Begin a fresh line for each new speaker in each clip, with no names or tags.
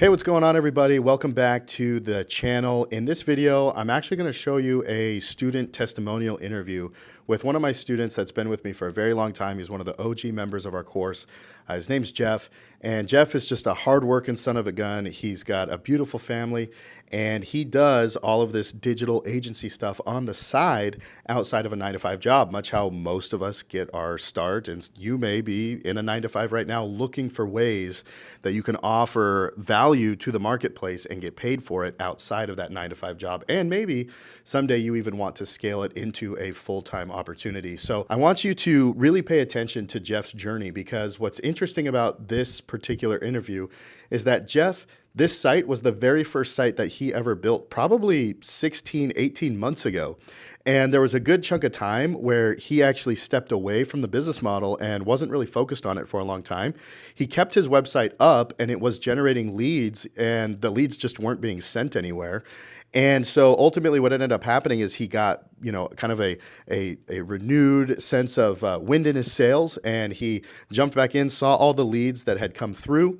Hey, what's going on, everybody? Welcome back to the channel. In this video, I'm actually going to show you a student testimonial interview with one of my students that's been with me for a very long time. He's one of the OG members of our course. His name's Jeff, and Jeff is just a hardworking son of a gun. He's got a beautiful family, and he does all of this digital agency stuff on the side outside of a 9 to 5 job, much how most of us get our start. And you may be in a 9 to 5 right now looking for ways that you can offer value to the marketplace and get paid for it outside of that 9 to 5 job. And maybe someday you even want to scale it into a full-time opportunity. So I want you to really pay attention to Jeff's journey, because what's interesting about this particular interview is that this site was the very first site that he ever built, probably 16, 18 months ago. And there was a good chunk of time where he actually stepped away from the business model and wasn't really focused on it for a long time. He kept his website up and it was generating leads, and the leads just weren't being sent anywhere. And so ultimately what ended up happening is he got, kind of a renewed sense of wind in his sails, and he jumped back in, saw all the leads that had come through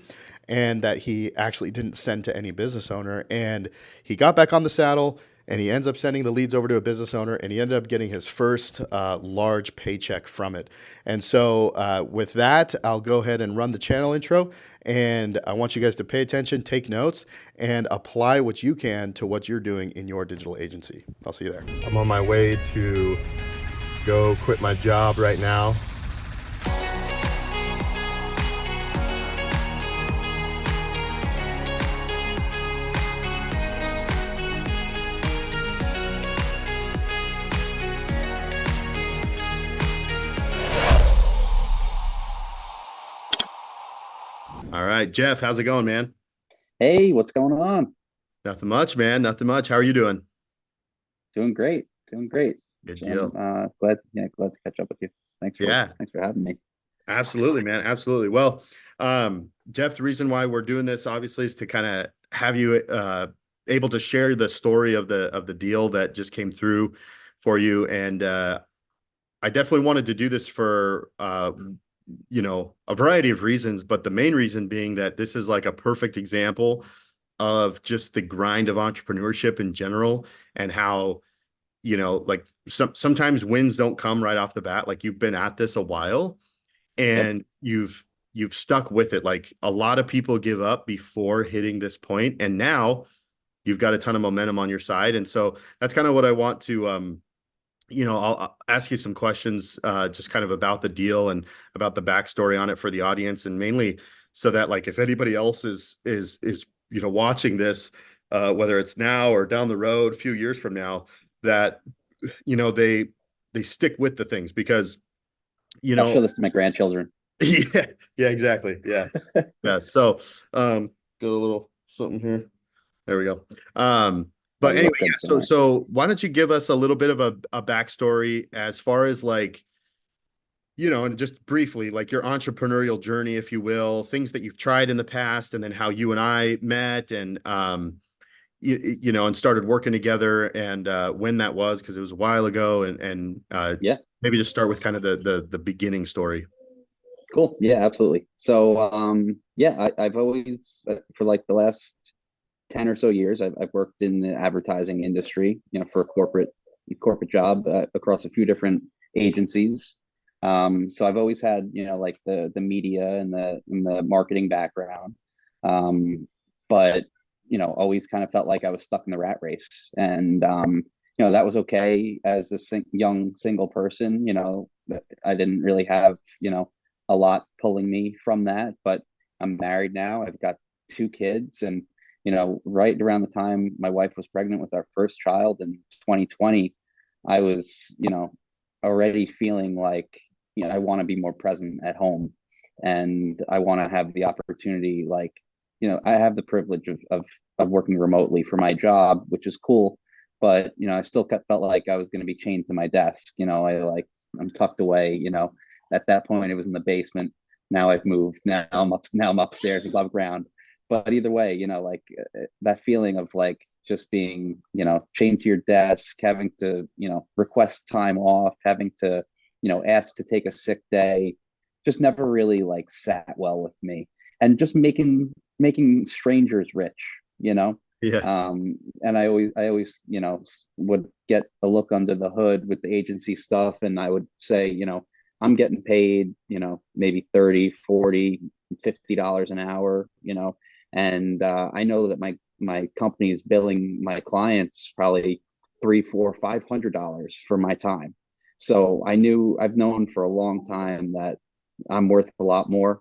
and that he actually didn't send to any business owner. And he got back on the saddle, and he ends up sending the leads over to a business owner, and he ended up getting his first large paycheck from it. And so with that, I'll go ahead and run the channel intro, and I want you guys to pay attention, take notes, and apply what you can to what you're doing in your digital agency. I'll see you there. I'm on my way to go quit my job right now. All right, Jeff, how's it going, man?
Hey, what's going on?
Nothing much, man. Nothing much. How are you doing?
Doing great, doing great.
Good
So I'm
deal.
glad to catch up with you.
Yeah,
Thanks for having me.
absolutely, man. Absolutely. Well, Jeff, the reason why we're doing this obviously is to kind of have you able to share the story of the deal that just came through for you. And I definitely wanted to do this for a variety of reasons, but the main reason being that this is like a perfect example of just the grind of entrepreneurship in general, and how like sometimes wins don't come right off the bat. Like, you've been at this a while
Yep.
and you've stuck with it. Like, a lot of people give up before hitting this point, and now you've got a ton of momentum on your side. And so that's kind of what I want to I'll ask you some questions just kind of about the deal and about the backstory on it for the audience, and mainly so that, like, if anybody else is watching this, whether it's now or down the road a few years from now, that they stick with the things, because you
I'll
know
show this to my grandchildren.
yeah, yeah, exactly, yeah. So got a little something here. There we go.
I
But anyway,
love them
yeah.
so
So,
much.
so why don't you give us a little bit of a backstory as far as, like, and just briefly, like, your entrepreneurial journey, if you will, things that you've tried in the past, and then how you and I met, and and started working together, and when that was, because it was a while ago, and
Yeah,
maybe just start with kind of the beginning story.
cool. Yeah, absolutely. So, yeah, I've always, for like the last 10 or so years, I've worked in the advertising industry, for a corporate job across a few different agencies. So I've always had, like the media and the marketing background. But always kind of felt like I was stuck in the rat race. And that was okay as a young single person. I didn't really have, a lot pulling me from that, but I'm married now. I've got two kids, and right around the time my wife was pregnant with our first child in 2020, I was, already feeling like, I want to be more present at home, and I want to have the opportunity, like, I have the privilege of working remotely for my job, which is cool, but I still felt like I was going to be chained to my desk. I'm tucked away. At that point it was in the basement. Now I've moved. Now I'm upstairs above ground. But either way, like that feeling of like just being, chained to your desk, having to, request time off, having to, ask to take a sick day, just never really like sat well with me. And just making making strangers rich, you know.
Yeah.
And I always, would get a look under the hood with the agency stuff, and I would say, I'm getting paid, maybe 30, 40, $50 an hour, and I know that my company is billing my clients probably three, four, $500 for my time. So I've known for a long time that I'm worth a lot more,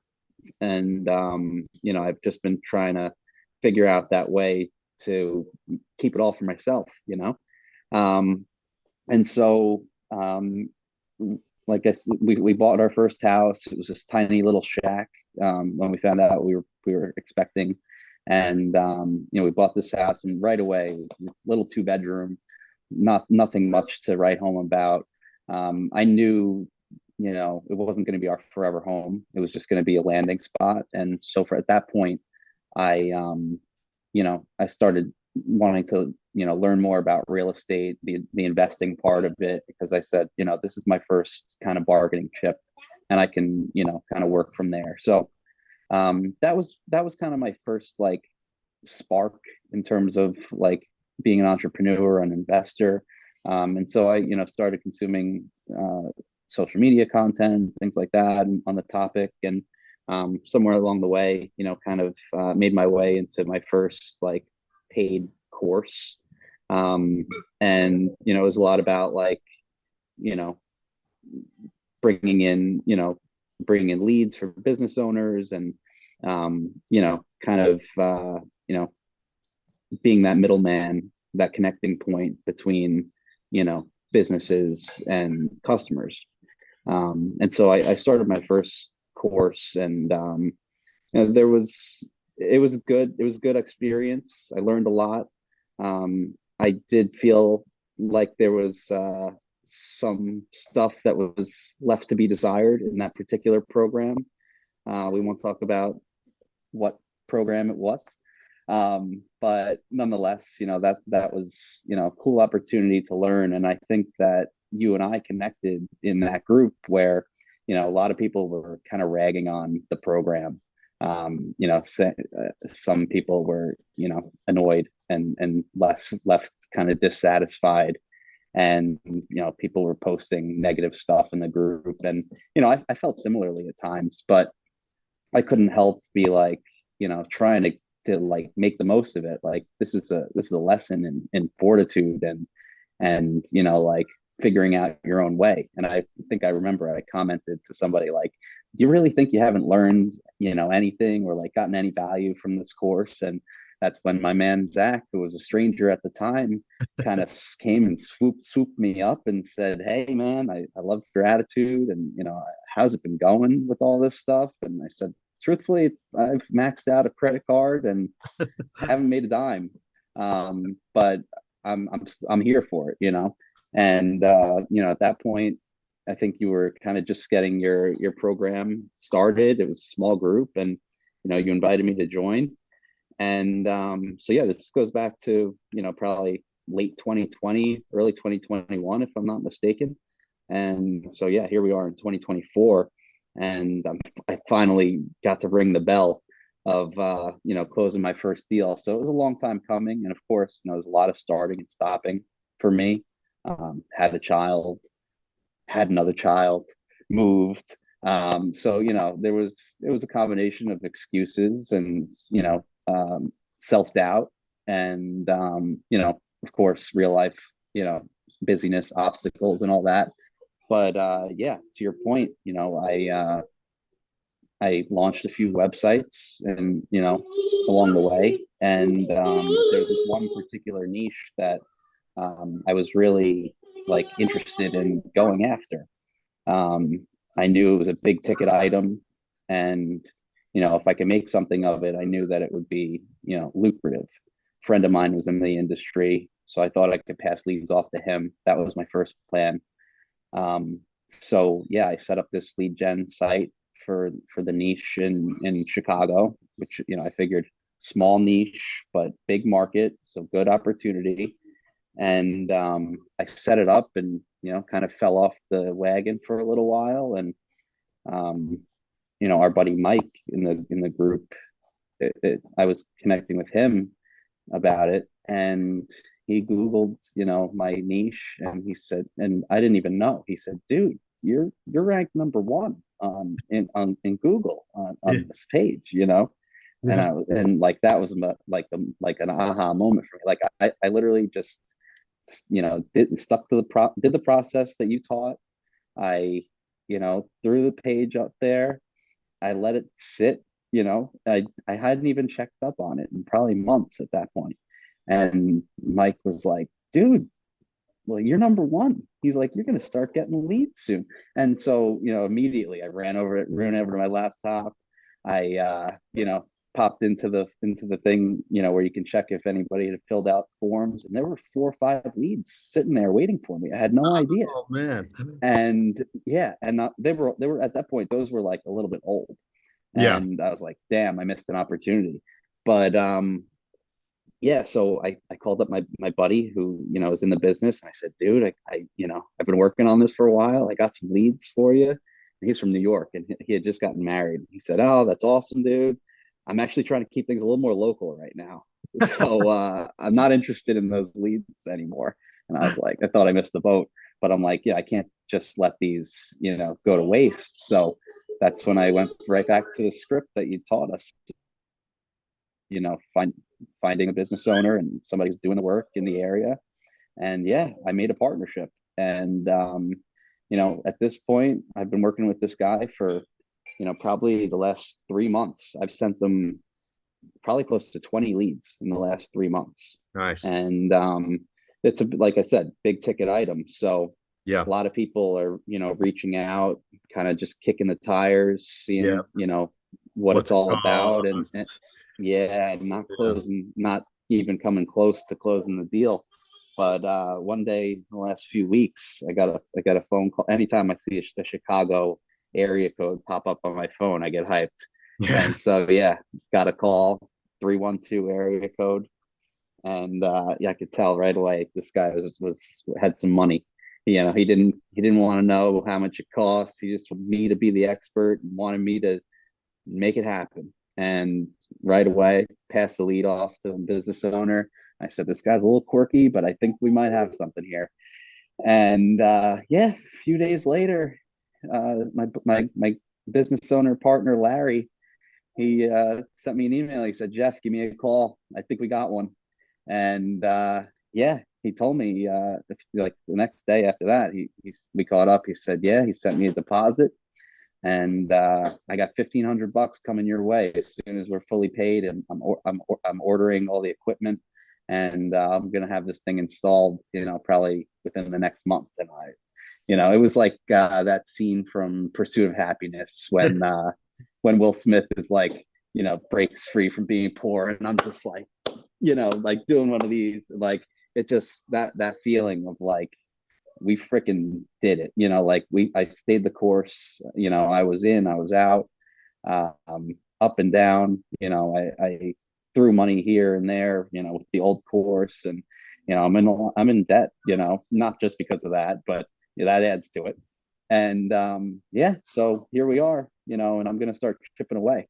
and I've just been trying to figure out that way to keep it all for myself, um, and so like I said, we bought our first house. It was this tiny little shack, when we found out we were expecting, and we bought this house, and right away, little 2 bedroom, nothing much to write home about. I knew, it wasn't going to be our forever home. It was just going to be a landing spot. And so at that point, I, I started wanting to, learn more about real estate, the investing part of it, because I said, this is my first kind of bargaining chip, and I can, kind of work from there. So that was kind of my first like spark in terms of like being an entrepreneur, an investor. And so I, started consuming social media content, things like that on the topic. And somewhere along the way, kind of made my way into my first like paid course. Um, and, it was a lot about like, you know, bringing in, bringing in leads for business owners, and, kind of, being that middleman, that connecting point between, businesses and customers. And so I started my first course, and there was it was a good experience. I learned a lot. I did feel like there was some stuff that was left to be desired in that particular program. We won't talk about what program it was. But nonetheless, that was, a cool opportunity to learn. And I think that you and I connected in that group where, a lot of people were kind of ragging on the program. Some people were, annoyed and left kind of dissatisfied. And, people were posting negative stuff in the group. And, I felt similarly at times, but I couldn't help be like, trying to like make the most of it. Like this is a lesson in fortitude, and like figuring out your own way. And I think I remember I commented to somebody like, do you really think you haven't learned, anything, or like gotten any value from this course? And that's when my man Zach, who was a stranger at the time, kind of came and swooped me up and said, hey man, I love your attitude, and how's it been going with all this stuff? And I said, truthfully, I've maxed out a credit card and haven't made a dime. But I'm here for it, And at that point, I think you were kind of just getting your program started. It was a small group, and you invited me to join. And so yeah, this goes back to probably late 2020, early 2021, if I'm not mistaken. And so yeah, here we are in 2024, and I finally got to ring the bell of closing my first deal. So it was a long time coming, and of course, there's a lot of starting and stopping for me. Had a child, had another child, moved. So it was a combination of excuses and self doubt, and of course, real life, busyness, obstacles, and all that. But yeah, to your point, I launched a few websites, and along the way, and there's this one particular niche that I was really like interested in going after. I knew it was a big ticket item, and if I could make something of it, I knew that it would be lucrative. A friend of mine was in the industry, so I thought I could pass leads off to him. That was my first plan. So yeah, I set up this lead gen site for the niche in Chicago, which I figured small niche but big market, so good opportunity. And I set it up, and kind of fell off the wagon for a little while. And our buddy Mike in the group, I was connecting with him about it, and he Googled, my niche, and he said, and I didn't even know. He said, "Dude, you're ranked number one in Google
Yeah.
on this page," and
Yeah.
like that was like an aha moment for me. Like I literally just did the process that you taught. I threw the page up there. I let it sit. I hadn't even checked up on it in probably months at that point. And Mike was like, "Dude, well, you're number one." He's like, "You're gonna start getting leads soon." And so, immediately I ran over to my laptop. I popped into the thing, where you can check if anybody had filled out forms, and there were 4 or 5 leads sitting there waiting for me. I had no idea.
Oh man.
And yeah, and they were at that point, those were like a little bit old.
Yeah.
And I was like, damn, I missed an opportunity. But yeah, so I called up my buddy who, is in the business, and I said, "Dude, I've been working on this for a while. I got some leads for you." And he's from New York, and he had just gotten married. He said, "Oh, that's awesome, dude. I'm actually trying to keep things a little more local right now. So I'm not interested in those leads anymore." And I was like, I thought I missed the boat, but I'm like, yeah, I can't just let these, go to waste. So that's when I went right back to the script that you taught us, you know, find finding a business owner and somebody who's doing the work in the area. And yeah, I made a partnership. And at this point, I've been working with this guy for, probably the last 3 months. I've sent them probably close to 20 leads in the last 3 months.
Nice.
And it's like I said, big ticket item. So
Yeah.
a lot of people are, reaching out, kind of just kicking the tires,
Yeah.
seeing, what
What's
it's
it
all about. And
cost?
yeah, not
Yeah.
closing, not even coming close to closing the deal. But one day in the last few weeks, I got a phone call. Anytime I see a Chicago area code pop up on my phone, I get hyped.
Yeah.
And so yeah, got a call, 312 area code. And yeah, I could tell right away this guy was had some money. He didn't want to know how much it costs. He just wanted me to be the expert and wanted me to make it happen. And right away, pass the lead off to a business owner. I said, "This guy's a little quirky, but I think we might have something here." And yeah, a few days later, my business owner partner Larry, he sent me an email. He said, "Jeff, give me a call. I think we got one." And yeah, he told me like the next day after that, we caught up. He said, "Yeah," he sent me a deposit, and I got $1,500 coming your way as soon as we're fully paid, and I'm ordering all the equipment, and I'm gonna have this thing installed, probably within the next month. And it was like that scene from Pursuit of Happiness when Will Smith is like, breaks free from being poor, and I'm just like doing one of these, like it just that feeling of like we freaking did it, like I stayed the course, I was in, I was out, up and down, I threw money here and there, with the old course. And I'm in debt, not just because of that, but that adds to it. And yeah, so here we are, and I'm gonna start chipping away,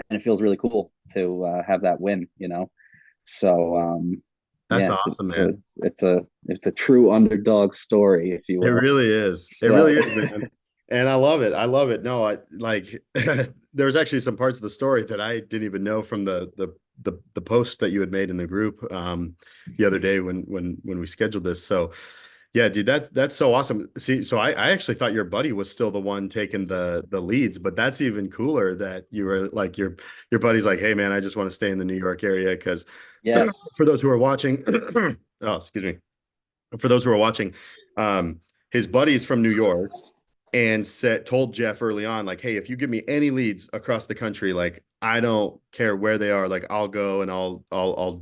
and it feels really cool to have that win. So
That's
yeah,
awesome, man.
it's a true underdog story, if you
It
will.
really is. It
So
really is, man. And I love it. I love it. No, I like there's actually some parts of the story that I didn't even know from the post that you had made in the group the other day when we scheduled this. So yeah, dude, that's so awesome. See, so I actually thought your buddy was still the one taking the leads, but that's even cooler that you were like your buddy's like, "Hey man, I just want to stay in the New York area." Because
yeah,
for those who are watching, oh, excuse me. For those who are watching, um, his buddies from New York and told Jeff early on, like, "Hey, if you give me any leads across the country, like I don't care where they are, like I'll go and I'll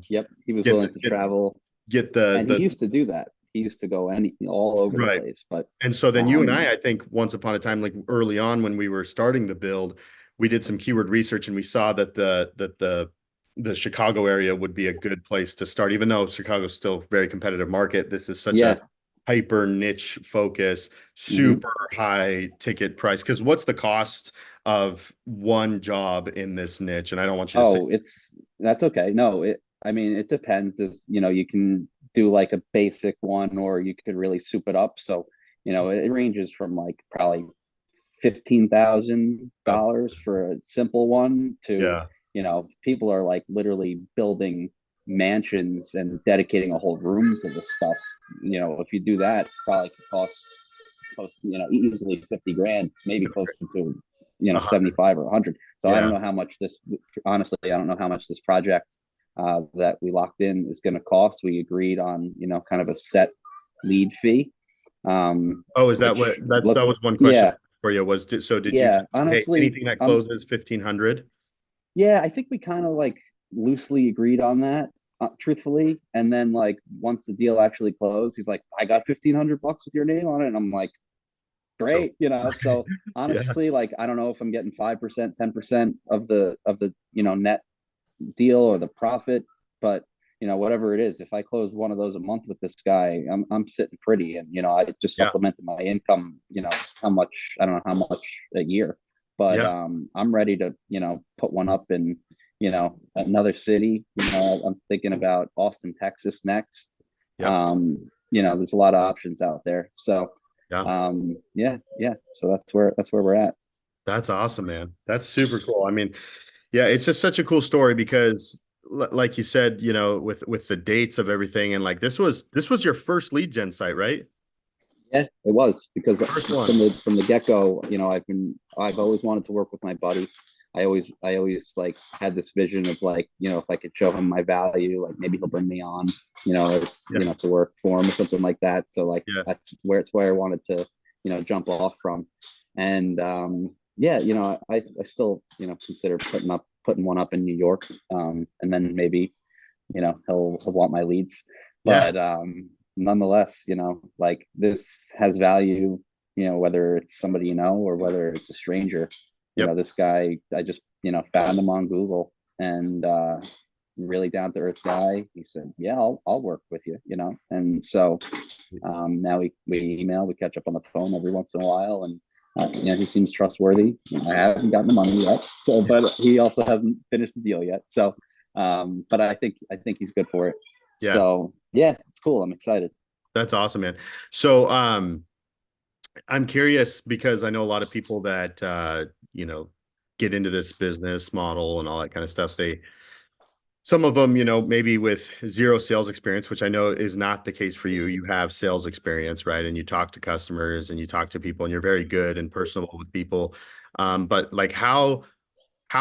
yep, he was
get
willing to travel,
get
and he
the
used to do that. He used to go all over the
right."
place. But
And so then you and
um
I think once upon a time, like early on when we were starting the build, we did some keyword research and we saw that the Chicago area would be a good place to start, even though Chicago's still a very competitive market. This is such a
yeah,
hyper niche focus,
hmm
super high ticket price. Because what's the cost of one job in this niche, and I don't want you to say,
Oh, that's okay. No, I mean, it depends. Is you can do like a basic one, or you could really soup it up. So, it ranges from like probably fifteen thousand
oh,
dollars for a simple one to,
yeah,
people are like literally building mansions and dedicating a whole room to this stuff. If you do that, probably could cost close, easily 50 grand, maybe closer to,
100,
75 or 100. So I don't
yeah,
know how much this, honestly, I don't know how much this project that we locked in is going to cost. We agreed on, kind of a set lead fee,
oh, is that
which
what that
look,
was one question
yeah,
for you was, so did you
yeah,
just, hey,
honestly,
anything that closes 1500?
yeah, I think we kind of like loosely agreed on that, truthfully. And then like once the deal actually closed, he's like, I got 1,500 bucks with your name on it. And I'm like,
So
great, So
yeah,
honestly, like I don't know if I'm getting 5%, 10% of the net deal or the profit, but whatever it is, if I close one of those a month with this guy, I'm sitting pretty, and I just
yeah,
supplemented my income. How much, I don't know how much a year, but
yeah,
I'm ready to put one up in another city. I'm thinking about Austin, Texas next.
yep,
There's a lot of options out there, so
yeah.
yeah, yeah. So that's where we're at.
That's awesome, man. That's super cool. I mean, yeah, it's just such a cool story because like you said, with the dates of everything, and like this was your first lead gen site, right?
Yeah, it was because
First
from
one.
the get go, I've always wanted to work with my buddy. I always like had this vision of like, if I could show him my value, like maybe he'll bring me on, as
Yeah,
to work for him or something like that. So like
yeah,
it's where I wanted to, jump off from. And yeah, I still, consider putting one up in New York. And then maybe, he'll want my leads.
yeah,
But nonetheless, like this has value, whether it's somebody or whether it's a stranger.
yep,
This guy, I just, found him on Google, and really down to earth guy. He said, yeah, I'll work with you, And so now we email, we catch up on the phone every once in a while, and he seems trustworthy. I haven't gotten the money yet, so,
yeah,
but he also hasn't finished the deal yet. So, but I think he's good for it.
yeah.
So yeah, it's cool. I'm excited.
That's awesome, man. So, I'm curious because I know a lot of people that get into this business model and all that kind of stuff. Some of them, maybe with zero sales experience, which I know is not the case for you. You have sales experience, right? And you talk to customers and you talk to people and you're very good and personable with people. But like how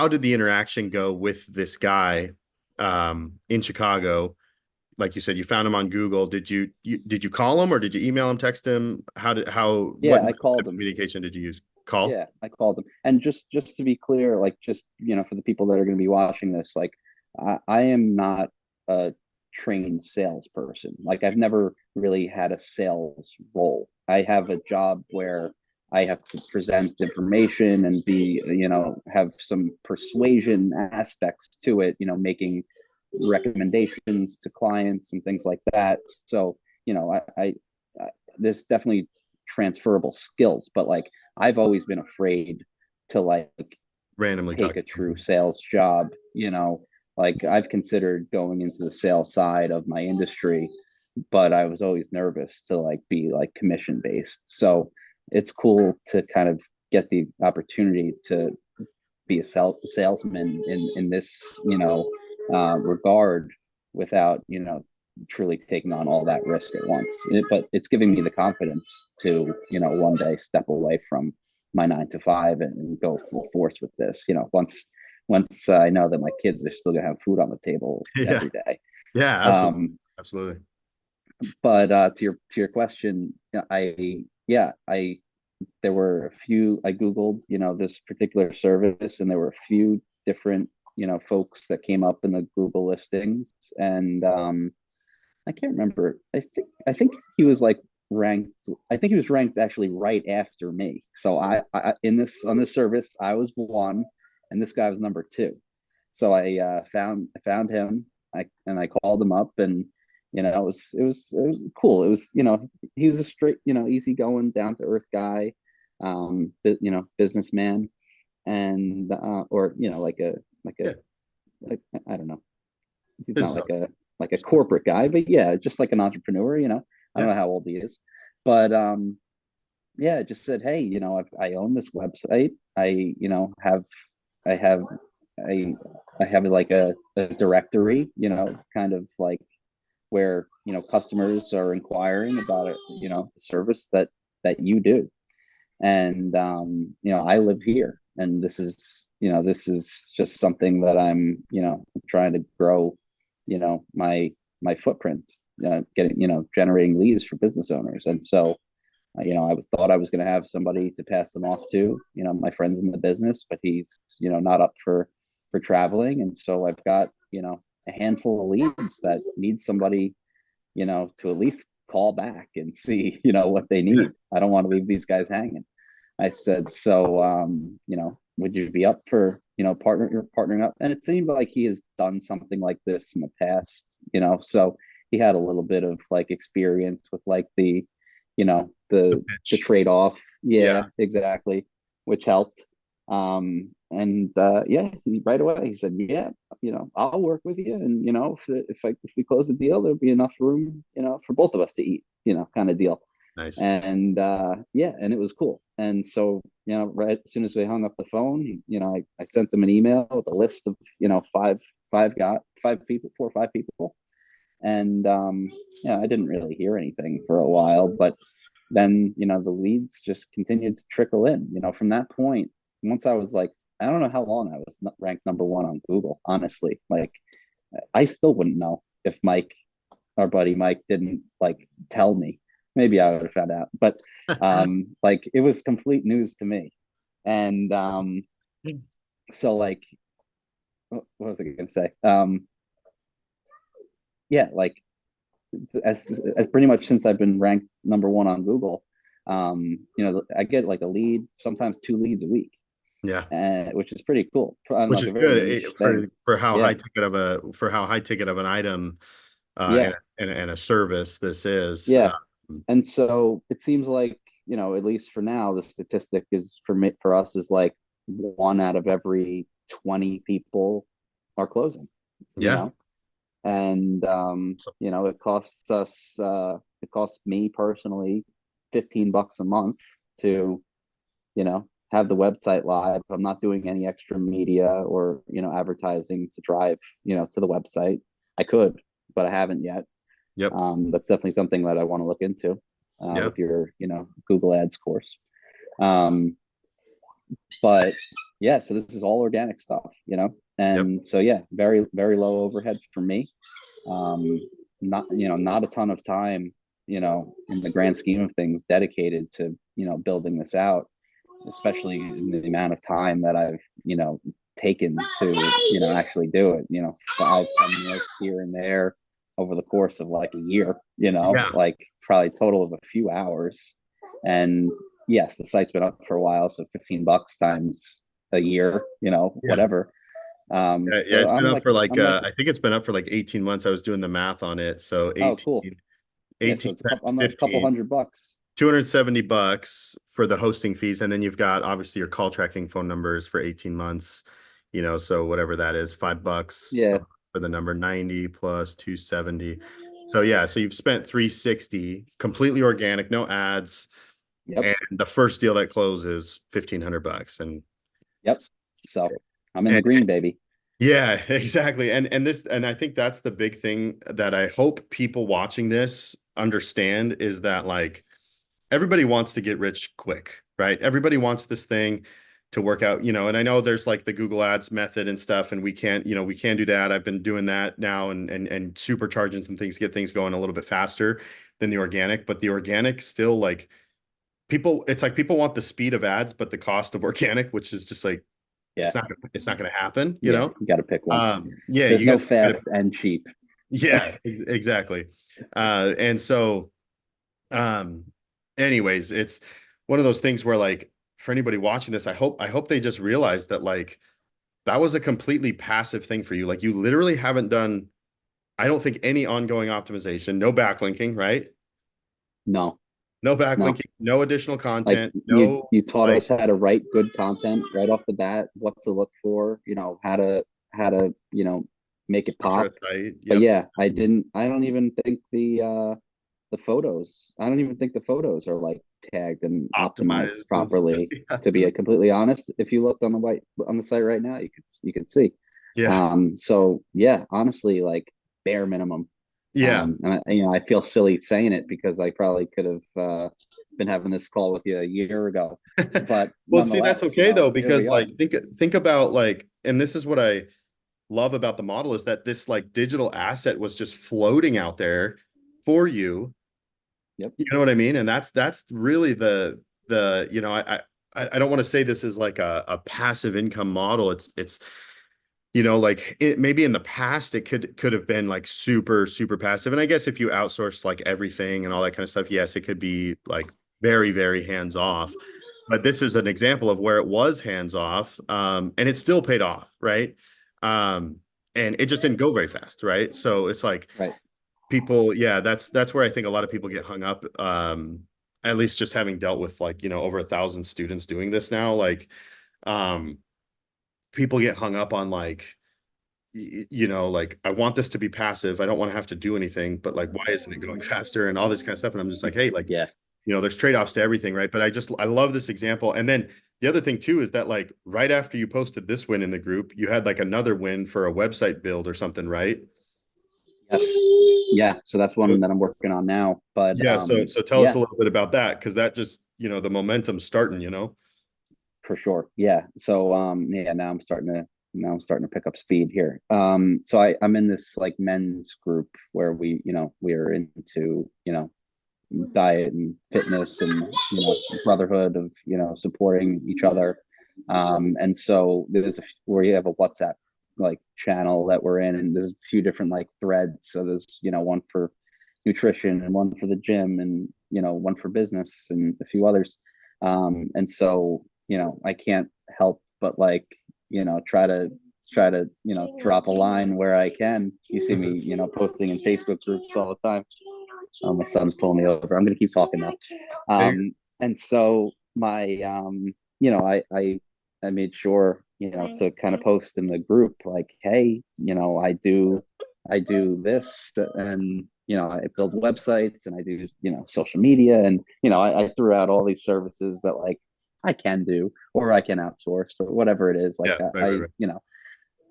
did the interaction go with this guy in Chicago? Like you said, you found him on Google. Did you call him or did you email him, text him? What
Yeah, I
method of
called him.
communication did you use? Call?
Yeah, I called him. And just to be clear, like just for the people that are going to be watching this, like I am not a trained salesperson. Like I've never really had a sales role. I have a job where I have to present information and be, have some persuasion aspects to it, making recommendations to clients and things like that. So, I there's definitely transferable skills, but like I've always been afraid to like
Randomly
take
talk.
a true sales job, like I've considered going into the sales side of my industry, but I was always nervous to like be like commission based. So it's cool to kind of get the opportunity to be a salesman in this regard without truly taking on all that risk at once. But it's giving me the confidence to one day step away from my 9 to 5 and go full force with this. Once I know that my kids are still gonna have food on the table
Yeah.
every day.
Yeah, absolutely.
Um,
Absolutely.
but to your question, I there were a few. I googled this particular service, and there were a few different folks that came up in the Google listings, and I can't remember. I think he was like ranked. I think he was ranked actually right after me. So I in this on this service I was one, and this guy was number two. So I found him. I called him up, and it was cool. It was he was a straight easygoing, down to earth guy, businessman. and or like a
Yeah.
like I don't know. He's not
Business owner.
like a corporate guy, but yeah, just like an entrepreneur. I don't
Yeah.
know how old he is, but yeah, it just said, hey, I own this website. I have I I have like a directory, kind of like where customers are inquiring about it, the service that you do. And I live here, and this is just something that I'm trying to grow, my footprint, getting generating leads for business owners. And so I thought I was going to have somebody to pass them off to, my friends in the business, but he's, not up for traveling. And so I've got, a handful of leads that need somebody, to at least call back and see, what they
Yeah.
need. I don't want to leave these guys hanging. I said, so, would you be up for, partnering up? And it seemed like he has done something like this in the past, so he had a little bit of like experience with like
The
the
pitch.
trade-off.
Yeah.
Yeah, exactly, which helped. And yeah, right away he said, yeah, I'll work with you. And, if we close the deal, there'll be enough room, for both of us to eat, kind of deal.
Nice.
And yeah, and it was cool. And so right as soon as we hung up the phone, I sent them an email with a list of five people, 4 or 5 people. And I didn't really hear anything for a while, but then the leads just continued to trickle in. From that point, once I was like, I don't know how long I was ranked number one on Google, honestly. Like, I still wouldn't know if Mike, our buddy Mike, didn't like tell me. Maybe I would have found out, but like, it was complete news to me. And so like, what was I going to say? Yeah, like, as pretty much since I've been ranked number one on Google, I get like a lead, sometimes 2 leads a week,
Yeah.
which is pretty cool on
Which
like
is
a very
good
niche thing.
for how
Yeah,
high ticket of an item
yeah,
and a service this is.
yeah. And so it seems like, at least for now, the statistic is for us is like 1 out of every 20 people are closing, you
Yeah.
know, and
So,
it costs me personally $15 a month to have the website live. I'm not doing any extra media or advertising to drive to the website. I could, but I haven't yet.
yep.
That's definitely something that I want to look into
Yeah.
with your Google Ads course. um, but yeah, so this is all organic stuff,
Yep.
and so yeah, very very low overhead for me. um, not a ton of time, in the grand scheme of things, dedicated to building this out, especially in the amount of time that I've taken to actually do it. 5-10 minutes here and there over the course of like a year.
Yeah.
Like probably a total of a few hours. And yes, the site's been up for a while, so $15 times a year,
Yeah.
whatever.
Yeah.
So
It's been up for like
I'm like,
I think it's been up for like 18 months. I was doing the math on it. So
oh, cool.
18,
Yeah, so
18
it's
times
I'm like a couple
15,
$100.
$270 for the hosting fees. And then you've got obviously your call tracking phone numbers for 18 months, so whatever that is, $5
Yeah.
for the number 90 plus 270. So yeah, so you've spent 360 completely organic, no ads.
Yep.
And the first deal that closes $1,500.
Yep. So I'm in the
And
green, baby.
yeah, exactly. And I think that's the big thing that I hope people watching this understand is that like everybody wants to get rich quick, right? Everybody wants this thing to work out, and I know there's like the Google Ads method and stuff, and we can't do that. I've been doing that now and supercharging some things to get things going a little bit faster than the organic, but the organic still like it's like people want the speed of ads, but the cost of organic, which is just like
Yeah.
it's not going to happen,
Yeah. You got to pick one.
Yeah,
There's
you
no
gotta
fast and cheap.
yeah, exactly. And so um anyways, it's one of those things where like for anybody watching this, I hope they just realize that like that was a completely passive thing for you. Like you literally haven't done, I don't think, any ongoing optimization, no backlinking, right?
No.
No
No,
backlinking, no additional
like
content,
you
no
you taught
like
us how to write good content right off the bat, what to look for, how to make it
structure
pop.
a site.
But
Yep.
yeah, I don't even think the photos, I don't even think the photos are like tagged and optimized
Optimized and stuff.
properly,
Yeah.
to be completely honest. If you looked on the site right now, you could see.
Yeah.
So yeah, honestly, like bare minimum.
Yeah.
And I feel silly saying it because I probably could have been having this call with you a year ago, but
Well, see, that's
nonetheless,
okay though,
here we
because
are.
like think about like, and this is what I love about the model is that this like digital asset was just floating out there for you.
Yep.
You know what I mean? And that's really the you know I don't want to say this is like a passive income model. It's you know like it maybe in the past it could have been like super passive. And I guess if you outsource like everything and all that kind of stuff, yes, it could be like very hands off. But this is an example of where it was hands off, and it still paid off, right? Um, and it just didn't go very fast, right? So it's like
Right.
people, yeah, that's where I think a lot of people get hung up. At least just having dealt with like, over 1,000 students doing this now, like um people get hung up on like like I want this to be passive. I don't want to have to do anything, but like why isn't it going faster and all this kind of stuff. And I'm just like, hey, like,
Yeah.
there's trade-offs to everything, right? But I love this example. And then the other thing too is that like right after you posted this win in the group, you had like another win for a website build or something, right?
Yes. Yeah. So that's
So,
one that I'm working on now. But
yeah, so tell us
yeah,
a little bit about that because that just, the momentum's starting.
for sure. Yeah. So yeah, now I'm starting to pick up speed here. So I'm in this like men's group where we're into, diet and fitness and brotherhood of supporting each other. And so where you have a WhatsApp like channel that we're in, and there's a few different like threads. So there's one for nutrition and one for the gym and one for business and a few others. And so I can't help but like try to drop a line where I can. You see me posting in Facebook groups all the time. Oh, my son's pulling me over. I'm gonna keep talking now.
There you
And so my I made sure to kind of post in the group like, hey, I do this, and I build websites, and I do social media, and I threw out all these services that like I can do or I can outsource or whatever it is. Like
yeah, right.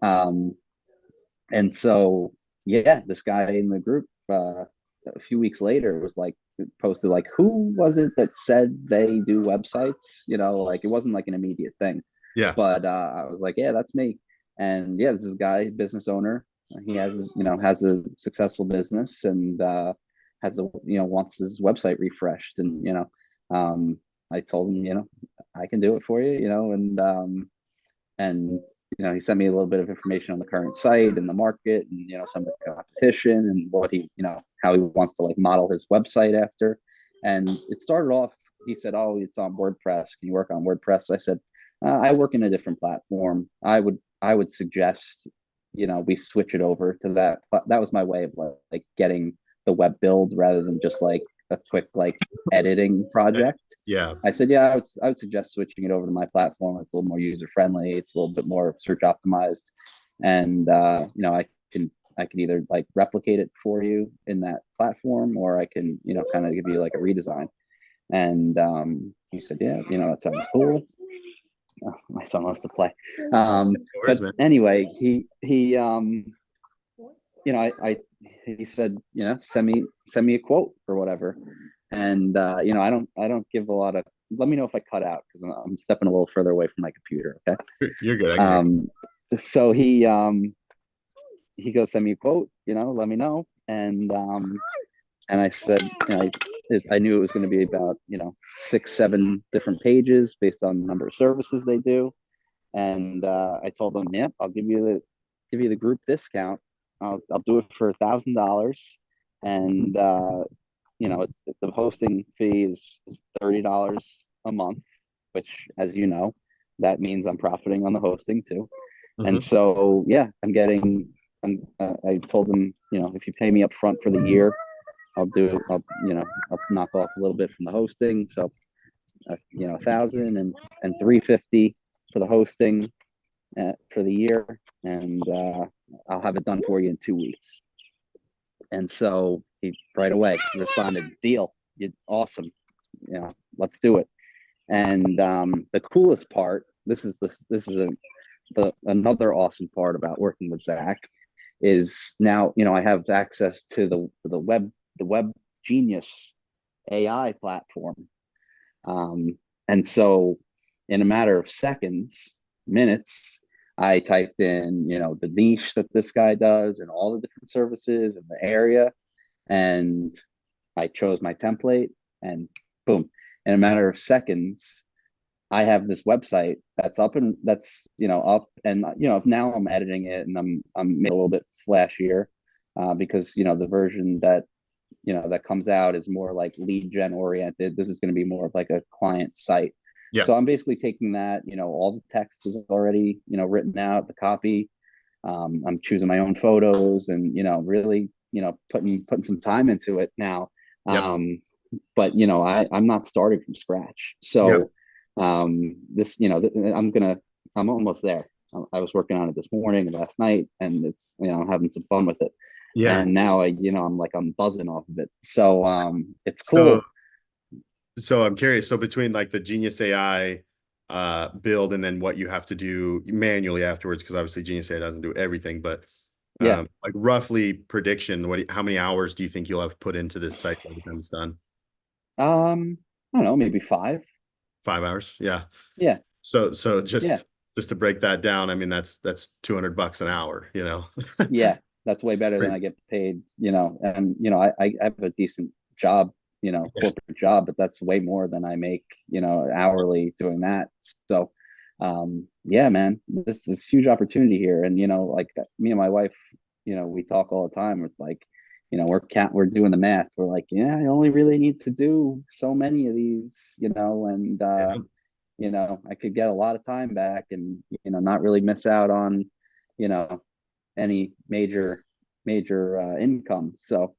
um, and so yeah, this guy in the group a few weeks later was like posted like, who was it that said they do websites? Like it wasn't like an immediate thing,
Yeah,
but I was like, yeah, that's me. And yeah, this is a guy, business owner. He has a successful business, and has a wants his website refreshed. And um, I told him, I can do it for you, and he sent me a little bit of information on the current site and the market, and some of the competition, and what he how he wants to like model his website after. And it started off, he said, oh, it's on WordPress, can you work on WordPress? I said, I work in a different platform. I would suggest we switch it over to that. That was my way of like getting the web build rather than just like a quick like editing project.
yeah,
I said, yeah, I would suggest switching it over to my platform. It's a little more user friendly. It's a little bit more search optimized, and I can either like replicate it for you in that platform, or I can kind of give you like a redesign. And he said, yeah, that sounds cool. Oh, my son wants to play.
no worries,
But
man.
anyway, I he said, send me a quote or whatever. And I don't give a lot of. Let me know if I cut out because I'm stepping a little further away from my computer. Okay.
You're good. I can hear
Um, so he goes, send me a quote. Let me know. And I said, I knew it was going to be about 6, 7 different pages based on the number of services they do. And I told them, yep, I'll give you the group discount. I'll do it for $1,000, and the hosting fee is $30 a month, which, as you know, that means I'm profiting on the hosting too.
you.
And so yeah, I told them, if you pay me up front for the year, I'll knock off a little bit from the hosting. So, 1,000 and 350 for the hosting for the year. And I'll have it done for you in 2 weeks. And so he right away responded, deal, awesome. Let's do it. And the coolest part, this is another awesome part about working with Zach is now, I have access to the Web Genius AI platform. And so in a matter of seconds, minutes, I typed in, the niche that this guy does and all the different services in the area. And I chose my template and boom, in a matter of seconds, I have this website that's up and now I'm editing it and I'm making it a little bit flashier because the version that comes out is more like lead gen oriented. This is going to be more of like a client site.
Yeah.
So I'm basically taking that, all the text is already, written out, the copy. I'm choosing my own photos and, really, putting some time into it now.
Yep.
But I'm not starting from scratch. So this, I'm almost there. I was working on it this morning and last night, and it's, having some fun with it.
Yeah.
And now I'm buzzing off of it. So it's
So,
cool.
so I'm curious. So between like the Genius AI build and then what you have to do manually afterwards, because obviously Genius AI doesn't do everything, but
Yeah.
like roughly prediction, how many hours do you think you'll have put into this site by the time it's done?
I don't know, maybe 5.
5 hours? Yeah.
Yeah.
So
Yeah.
just to break that down, I mean that's $200 an hour,
Yeah. That's way better than I get paid, and I have a decent job,
Yeah.
corporate job, but that's way more than I make, hourly doing that. So yeah, man, this is huge opportunity here. And like me and my wife, we talk all the time. It's like, we're doing the math. We're like, yeah, I only really need to do so many of these, and
Yeah.
I could get a lot of time back and, not really miss out on, you know, any major income. So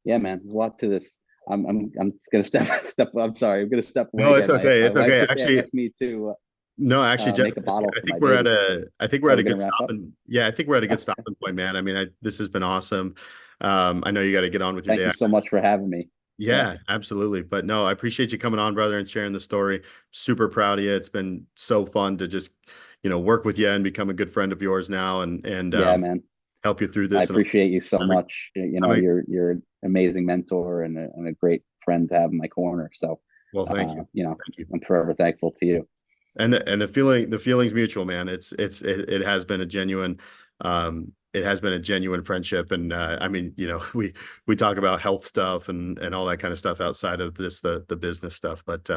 yeah, man, there's a lot to this. I'm just gonna step. I'm sorry, I'm gonna step away
No, it's
again. My
okay.
my
It's
wife
okay.
just
Actually,
asked me to
no, actually, Jeff,
make a bottle
I
for
think
my
we're at
baby.
a
Are we gonna
good
wrap up?
stopping. Yeah, I think we're at a good stopping point, man. I mean, this has been awesome. I know you got to get on with your
Thank
day.
you so much for having me. Yeah,
Yeah, absolutely. But no, I appreciate you coming on, brother, and sharing the story. Super proud of you. It's been so fun to just, work with you and become a good friend of yours now and
yeah, man.
help you through
I
this. And
appreciate you so
I'm, a,
much.
I'm a,
You're an amazing mentor and a great friend to have in my corner. So,
well, thank you. Thank you.
I'm forever thankful to you.
And the feeling's mutual, man. It has been a genuine it has been a genuine friendship. And I mean, we talk about health stuff and all that kind of stuff outside of this the business stuff. But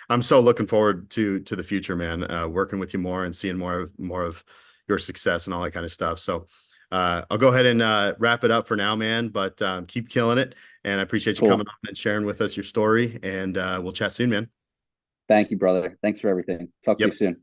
I'm so looking forward to the future, man. Working with you more and seeing more of your success and all that kind of stuff. So I'll go ahead and wrap it up for now, man. But keep killing it. And I appreciate you coming
Cool.
on and sharing with us your story. And we'll chat soon, man.
Thank you, brother. Thanks for everything. Talk to you
Yep.
soon.